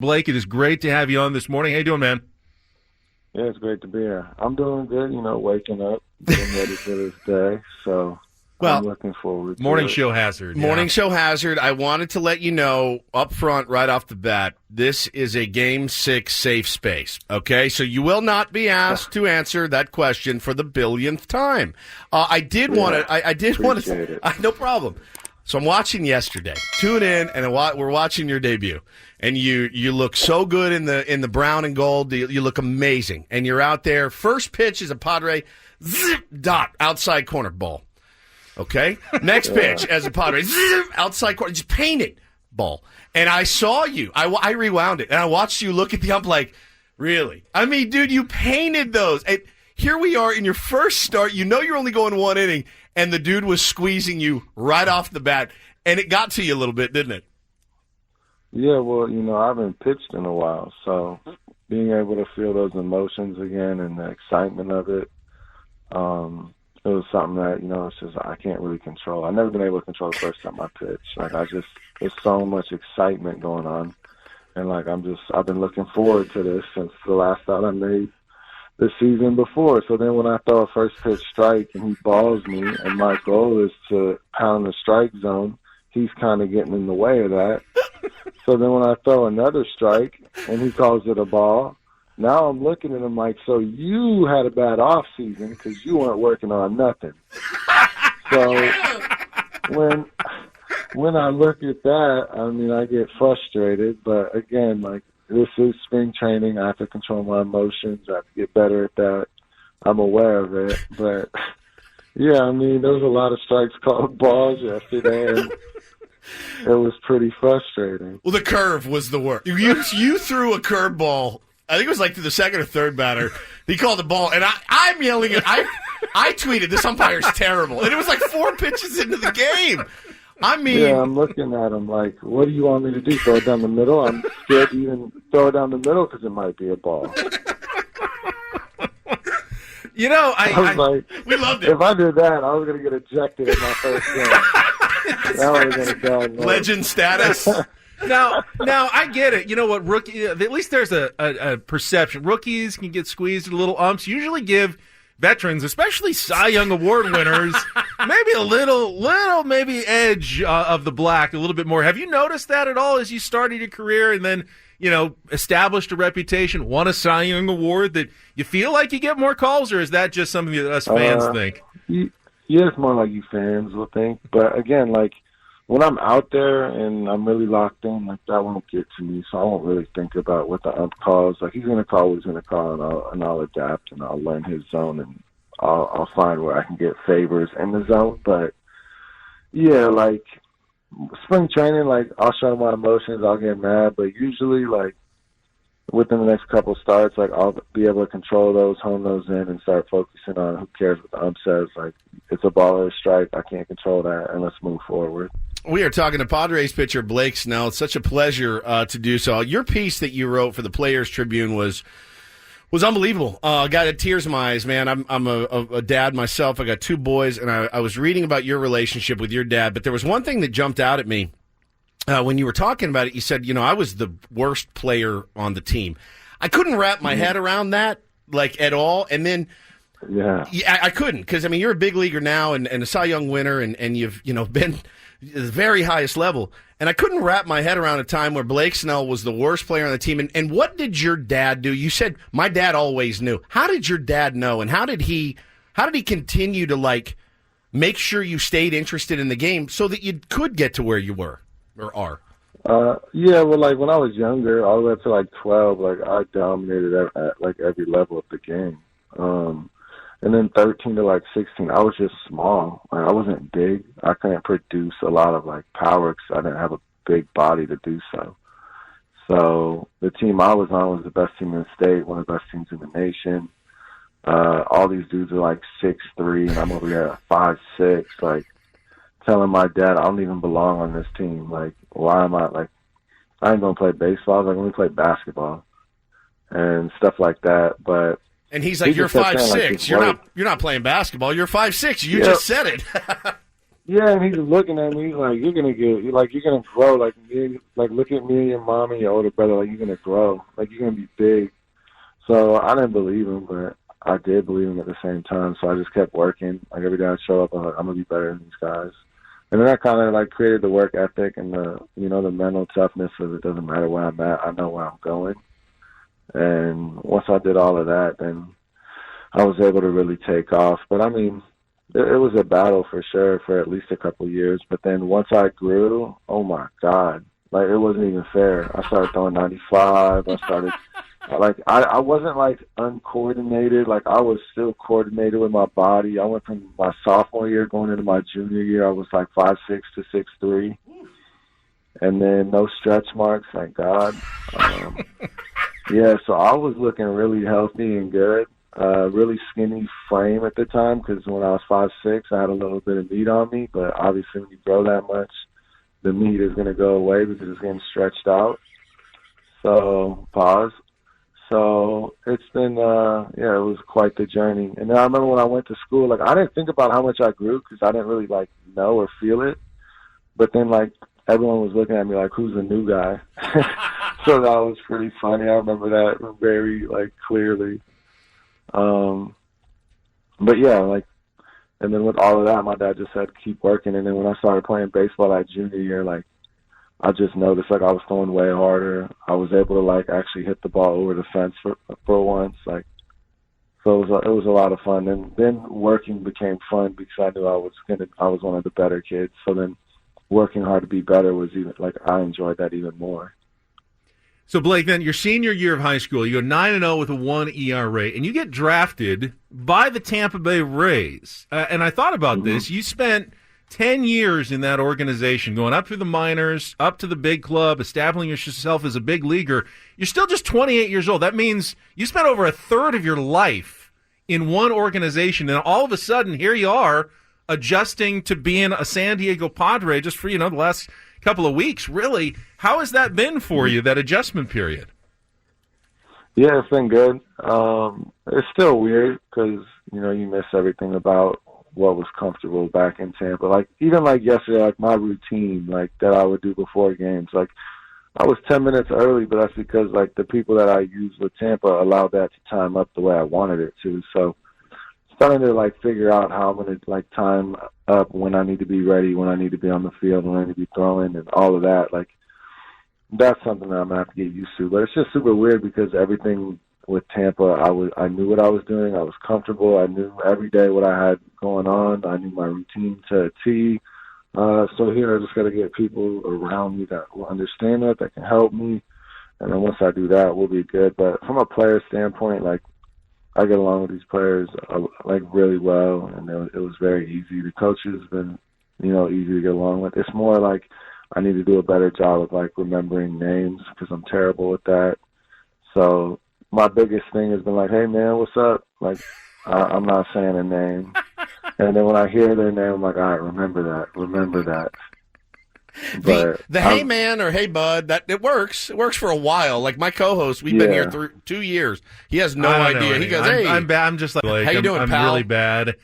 Blake, it is great to have you on this morning. How you doing, man? Yeah, it's great to be here. I'm doing good, waking up, getting ready for this day. So I'm looking forward to Morning it. show hazard. Morning show hazard. I wanted to let you know up front, right off the bat, this is a Game 6 safe space, okay? So you will not be asked to answer that question for the billionth time. I did want to. No problem. So I'm watching yesterday. Tune in, and we're watching your debut. And you look so good in the brown and gold. You look amazing. And you're out there. First pitch is a Padre, zip, dot, outside corner ball. Okay? Next pitch as a Padre, zip, outside corner, just paint it, ball. And I saw you. I rewound it, and I watched you look at the ump like, really? I mean, dude, you painted those. And here we are in your first start. You know you're only going one inning, and the dude was squeezing you right off the bat. And it got to you a little bit, didn't it? Yeah, well, I haven't pitched in a while, so being able to feel those emotions again and the excitement of it, it was something that, it's just I can't really control. I've never been able to control the first time I pitch. There's so much excitement going on, and I've been looking forward to this since the last out I made the season before. So then when I throw a first pitch strike and he balls me, and my goal is to pound the strike zone, he's kind of getting in the way of that. So then when I throw another strike and he calls it a ball, now I'm looking at him like, so you had a bad off season because you weren't working on nothing. So when I look at that, I get frustrated. But again, this is spring training. I have to control my emotions. I have to get better at that. I'm aware of it. But yeah, there was a lot of strikes called balls yesterday, and it was pretty frustrating. Well, the curve was the worst. You threw a curveball. I think it was to the second or third batter. He called the ball, and I'm yelling at. I tweeted, "This umpire's terrible," and it was 4 pitches into the game. Yeah, I'm looking at him like, what do you want me to do? Throw it down the middle? I'm scared to even throw it down the middle because it might be a ball. We loved it. If I did that, I was going to get ejected in my first game. That would have been a bad legend status. Now I get it. You know what, rookie? At least there's a perception. Rookies can get squeezed at little umps. Usually give veterans, especially Cy Young Award winners, maybe a little maybe edge of the black, a little bit more. Have you noticed that at all as you started your career and then established a reputation, won a Cy Young Award, that you feel like you get more calls, or is that just something that us fans think? Yeah, it's more like you fans will think. But again, when I'm out there and I'm really locked in, that won't get to me, so I won't really think about what the ump calls. He's going to call what he's going to call, and I'll adapt, and I'll learn his zone, and I'll find where I can get favors in the zone. But, yeah, spring training, I'll show my emotions, I'll get mad, but usually, within the next couple starts, I'll be able to control those, hone those in, and start focusing on who cares what the ump says. It's a ball or a strike. I can't control that, and let's move forward. We are talking to Padres pitcher Blake Snell. It's such a pleasure to do so. Your piece that you wrote for the Players Tribune was unbelievable. Got tears in my eyes, man. I'm a dad myself. I got 2 boys, and I was reading about your relationship with your dad, but there was one thing that jumped out at me. When you were talking about it, you said, I was the worst player on the team. I couldn't wrap my head around that, at all. And then, I couldn't, because, you're a big leaguer now and a Cy Young winner, and you've, been at the very highest level. And I couldn't wrap my head around a time where Blake Snell was the worst player on the team. And what did your dad do? You said, my dad always knew. How did your dad know? And how did he continue to, make sure you stayed interested in the game so that you could get to where you were? Or are? Yeah, well, when I was younger, all the way up to 12, I dominated at every level of the game. And then 13 to 16, I was just small. I wasn't big. I couldn't produce a lot of power because I didn't have a big body to do so. So the team I was on was the best team in the state, one of the best teams in the nation. All these dudes are 6'3", and I'm over here at 5'6", telling my dad I don't even belong on this team. Why am I I ain't gonna play baseball. I'm gonna play basketball and stuff like that. But and he's like, you're 5'6". You're not playing basketball. You're 5'6". You just said it. Yeah, and he's looking at me. He's like, you're gonna grow. Like, look at me and your mom and your older brother. Like, you're gonna grow. Like, you're gonna be big. So I didn't believe him, but I did believe him at the same time. So I just kept working. Like, every day I show up, I'm like, I'm gonna be better than these guys. And then that kind of like created the work ethic and the mental toughness of it doesn't matter where I'm at. I know where I'm going. And once I did all of that, then I was able to really take off. But I mean, it was a battle for sure for at least a couple of years. But then once I grew, oh my God, like it wasn't even fair. I started throwing 95. I wasn't like uncoordinated. Like I was still coordinated with my body. I went from my sophomore year going into my junior year. I was like 5'6" to 6'3", and then no stretch marks. Thank God. Yeah, so I was looking really healthy and good. Really skinny frame at the time because when I was 5'6", I had a little bit of meat on me. But obviously, when you grow that much, the meat is going to go away because it's getting stretched out. So pause. So it's been, it was quite the journey. And then I remember when I went to school, like I didn't think about how much I grew because I didn't really like know or feel it. But then like everyone was looking at me like, who's the new guy? So that was pretty funny. I remember that very like clearly. But yeah, like, and then with all of that, my dad just said, keep working. And then when I started playing baseball that junior year, like, I just noticed like I was throwing way harder. I was able to like actually hit the ball over the fence for once. Like, so it was a lot of fun. And then working became fun because I knew I was one of the better kids. So then working hard to be better was even like I enjoyed that even more. So Blake, then your senior year of high school, you go 9-0 with a 1 ERA, and you get drafted by the Tampa Bay Rays. And I thought about this. You spent 10 years in that organization, going up through the minors, up to the big club, establishing yourself as a big leaguer. You're still just 28 years old. That means you spent over a third of your life in one organization, and all of a sudden, here you are adjusting to being a San Diego Padre just for, the last couple of weeks. Really, how has that been for you, that adjustment period? Yeah, it's been good. It's still weird because, you miss everything about what was comfortable back in Tampa. Like, even like yesterday, like my routine, like that I would do before games, like I was 10 minutes early, but that's because like the people that I used with Tampa allowed that to time up the way I wanted it to. So starting to like figure out how I'm going to like time up when I need to be ready, when I need to be on the field, when I need to be throwing and all of that. Like, that's something that I'm going to have to get used to. But it's just super weird because everything with Tampa, I knew what I was doing. I was comfortable. I knew every day what I had going on. I knew my routine to a T. So here I just got to get people around me that will understand that can help me. And then once I do that, we'll be good. But from a player standpoint, like, I get along with these players like really well, and it was very easy. The coaches have been, easy to get along with. It's more like I need to do a better job of like remembering names because I'm terrible with that. So my biggest thing has been like, hey man, what's up? Like, I'm not saying a name, and then when I hear their name, I'm like, all right, remember that. But the hey man or hey bud, that it works. It works for a while. Like my co-host, we've been here 2 years. He has no idea. He goes, "Hey, I'm bad. I'm just like Blake. How you doing, I'm pal?" really bad.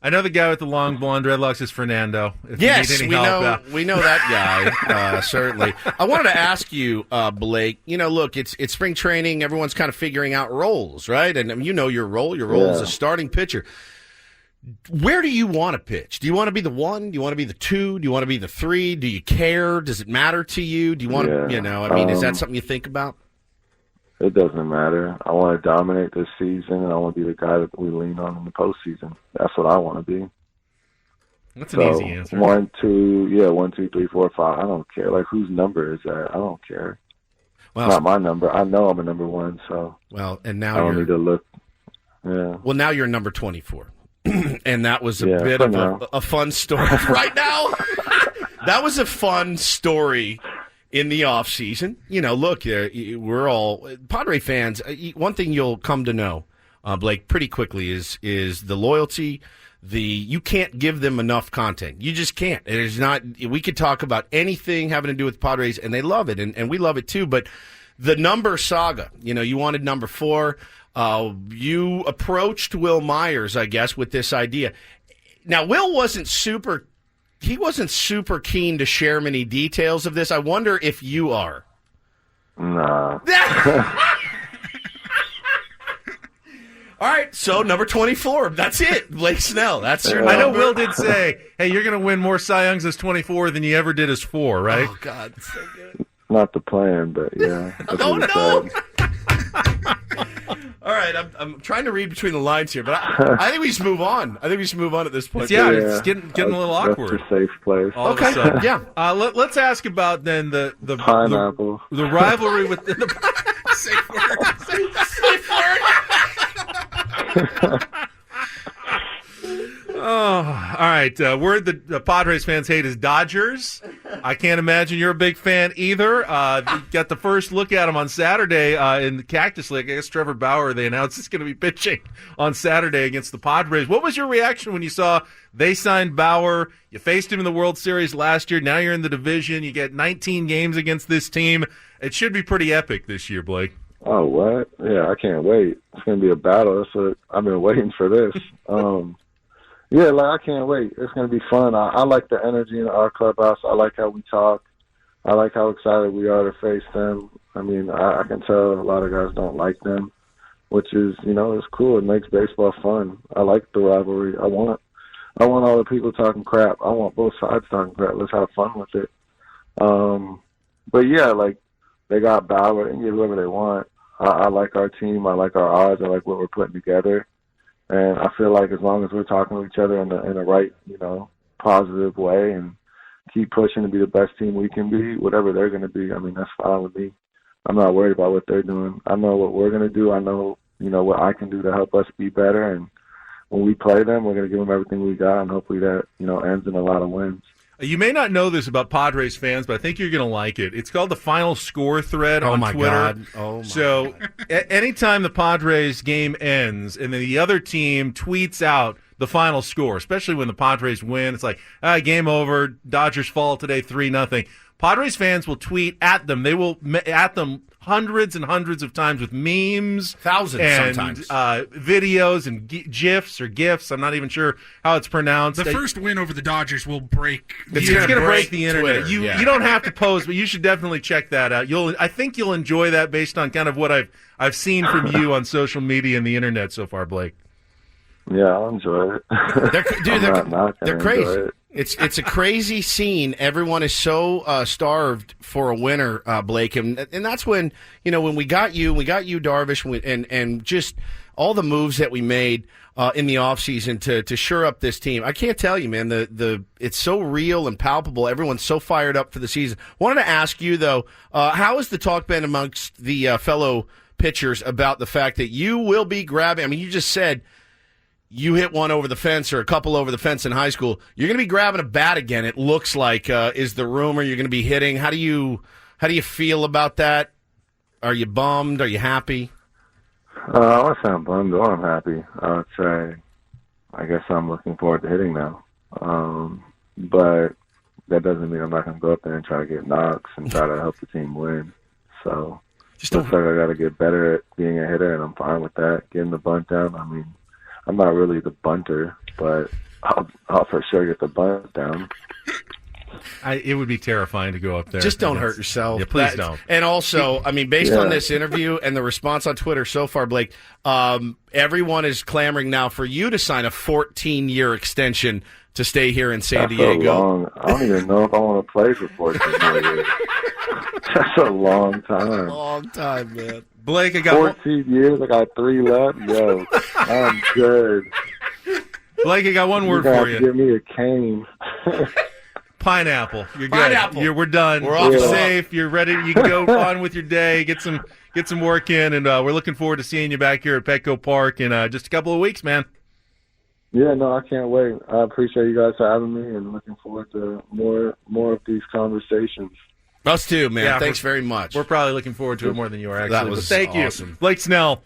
I know the guy with the long blonde dreadlocks is Fernando. If yes, you need any help, we know that guy certainly. I wanted to ask you, Blake. Look, it's spring training. Everyone's kind of figuring out roles, right? And your role. Your role is a starting pitcher. Where do you want to pitch? Do you want to be the 1? Do you want to be the 2? Do you want to be the 3? Do you care? Does it matter to you? Do you want to, is that something you think about? It doesn't matter. I want to dominate this season, and I want to be the guy that we lean on in the postseason. That's what I want to be. That's an easy answer. 1, 2, 3, 4, 5. I don't care. Like, whose number is that? I don't care. Well, it's not my number. I know I'm a number 1, so. Well, and now I don't need to look. Yeah. Well, now you're number 24. And that was a bit of a fun story. Right now, that was a fun story in the off season. Look, we're all Padre fans. One thing you'll come to know, Blake, pretty quickly is the loyalty. You can't give them enough content. You just can't. There's not. We could talk about anything having to do with Padres, and they love it, and we love it too. But the number saga, you wanted number 4. You approached Will Myers, I guess, with this idea. Now, Will wasn't super he wasn't super keen to share many details of this. I wonder if you are. Nah. All right, so number 24. That's it. Blake Snell. That's your number. I know Will did say, hey, you're going to win more Cy Youngs as 24 than you ever did as 4, right? Oh, God. So good. Not the plan, but yeah. Oh, no. All right, I'm trying to read between the lines here, but I think we just move on. I think we should move on at this point. It's getting a little awkward. That's a safe place. Okay, yeah. Let's ask about then the pineapple. The rivalry with the safe word. Safe word. Oh, all right. Word the Padres fans hate is Dodgers. I can't imagine you're a big fan either. You got the first look at him on Saturday in the Cactus League. I guess Trevor Bauer, they announced he's going to be pitching on Saturday against the Padres. What was your reaction when you saw they signed Bauer? You faced him in the World Series last year. Now you're in the division. You get 19 games against this team. It should be pretty epic this year, Blake. Oh, what? Yeah, I can't wait. It's going to be a battle. That's what I've been waiting for this. Yeah, I can't wait. It's going to be fun. I like the energy in our clubhouse. I like how we talk. I like how excited we are to face them. I mean, I can tell a lot of guys don't like them, which is, it's cool. It makes baseball fun. I like the rivalry. I want all the people talking crap. I want both sides talking crap. Let's have fun with it. But yeah, they got Bauer. They can get whoever they want. I like our team. I like our odds. I like what we're putting together. And I feel like as long as we're talking to each other in the right, positive way and keep pushing to be the best team we can be, whatever they're going to be, I mean, that's fine with me. I'm not worried about what they're doing. I know what we're going to do. I know, what I can do to help us be better. And when we play them, we're going to give them everything we got, and hopefully that, ends in a lot of wins. You may not know this about Padres fans, but I think you're going to like it. It's called the Final Score thread on Twitter. God. Oh, my So anytime the Padres game ends and then the other team tweets out the final score, especially when the Padres win, it's like, game over, Dodgers fall today 3-0. Padres fans will tweet at them. They will at them hundreds and hundreds of times with memes. Thousands and, sometimes. Videos and GIFs or GIFs. I'm not even sure how it's pronounced. The first win over the Dodgers will break the It's going to break the Twitter, internet. You don't have to post, but you should definitely check that out. I think you'll enjoy that based on kind of what I've seen from you on social media and the internet so far, Blake. Yeah, I'll enjoy it. They're crazy. It's a crazy scene. Everyone is so starved for a winner, Blake, and that's when when we got you, Darvish, and just all the moves that we made in the offseason to shore up this team. I can't tell you, man. The it's so real and palpable. Everyone's so fired up for the season. Wanted to ask you though, how has the talk been amongst the fellow pitchers about the fact that you will be grabbing? I mean, you just said you hit one over the fence or a couple over the fence in high school. You're going to be grabbing a bat again. It looks like is the rumor you're going to be hitting. How do you feel about that? Are you bummed? Are you happy? I would say I'm bummed or I'm happy. I would say I guess I'm looking forward to hitting now. But that doesn't mean I'm not going to go up there and try to get knocks and try to help the team win. So looks like I got to get better at being a hitter, and I'm fine with that. Getting the bunt down. I mean, I'm not really the bunter, but I'll for sure get the bunt down. It would be terrifying to go up there. Just don't hurt yourself. Yeah, please don't. And also, I mean, based on this interview and the response on Twitter so far, Blake, everyone is clamoring now for you to sign a 14-year extension to stay here in San Diego. So long. I don't even know if I want to play for 14 more years. That's a long time. Long time, man. Blake, I got 14 years. I got 3 left. Yo, I'm good. Blake, I got one word for you. Give me a cane. Pineapple. You're good. Pineapple. We're done. We're off. You're safe. You're ready. You can go on with your day. Get some work in, and we're looking forward to seeing you back here at Petco Park in just a couple of weeks, man. Yeah, no, I can't wait. I appreciate you guys for having me, and looking forward to more of these conversations. Us too, man. Yeah, Thanks very much. We're probably looking forward to it more than you are, actually. That was but thank awesome. you. Blake Snell.